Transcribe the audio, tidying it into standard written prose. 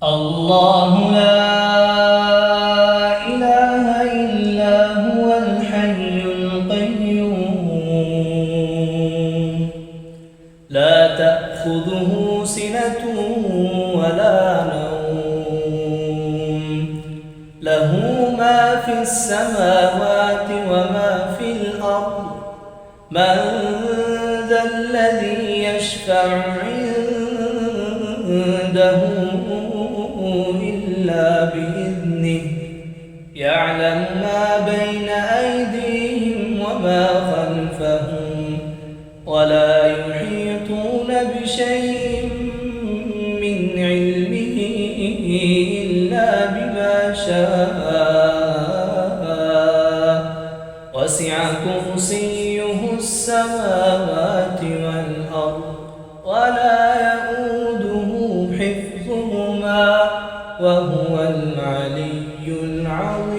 الله لا إله إلا هو الحي القيوم لا تأخذه سنة ولا نوم له ما في السماوات وما في الأرض من ذا الذي يشفع عنده إلا بإذنه يعلم ما بين أيديهم وما خلفهم ولا يحيطون بشيء من علمه إلا بما شاء وسع كرسيه السماوات والأرض ولا يئوده حفظهما وهو العلي العظيم.